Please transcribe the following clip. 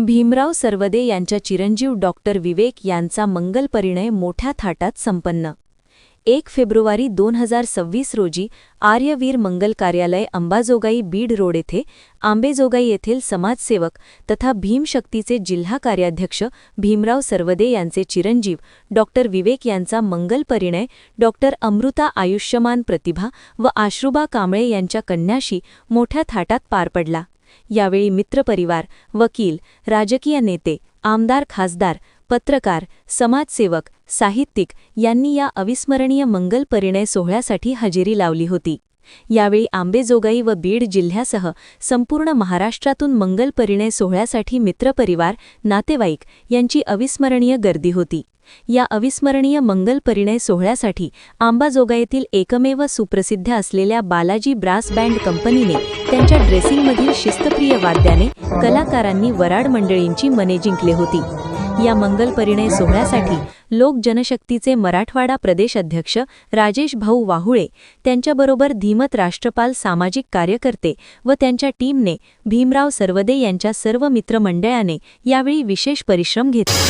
भीमराव सरवदे यांच्या चिरंजीव डॉक्टर विवेक यांचा मंगल परिणय मोठ्या थाटात संपन्न। 1 फेब्रुवारी 2026 रोजी आर्यवीर मंगल कार्यालय अंबाजोगाई बीड रोड येथे आंबेजोगाई येथील समाजसेवक तथा भीमशक्तीचे जिल्हा कार्याध्यक्ष भीमराव सरवदे यांचे चिरंजीव डॉक्टर विवेक यांचा मंगल परिणय डॉक्टर अमृता आयुष्यमान प्रतिभा व आश्रुबा कांबळे यांच्या कन्याशी मोठ्या थाटात पार पडला। यावेळी मित्रपरिवार, वकील, राजकीय नेते, आमदार, खासदार, पत्रकार, समाजसेवक, साहित्यिक यांनी या अविस्मरणीय मंगल परिणय सोहळ्यासाठी हजेरी लावली होती। यावेळी आंबेजोगाई व बीड जिल्ह्यासह संपूर्ण महाराष्ट्रातून मंगल परिणय सोहळ्यासाठी मित्रपरिवार, नातेवाईक यांची अविस्मरणीय गर्दी होती। या अविस्मरणीय मंगल परिणय सोहळ्यासाठी अंबाजोगाईतील एकमेव सुप्रसिद्ध असलेल्या बालाजी ब्रास बँड कंपनीने त्यांच्या ड्रेसिंगमधील शिस्तप्रिय वाद्याने कलाकारांनी वराड मंडळींची मने जिंकले होती। या मंगल परिणय सोहळ्यासाठी लोक जनशक्तीचे मराठवाडा प्रदेश अध्यक्ष राजेश भाऊ वाहुळे त्यांच्याबरोबर धीमत राष्ट्रपाल सामाजिक कार्यकर्ते व त्यांच्या टीमने भीमराव सरवदे यांच्या सर्व मित्रमंडळाने यावेळी विशेष परिश्रम घेतले।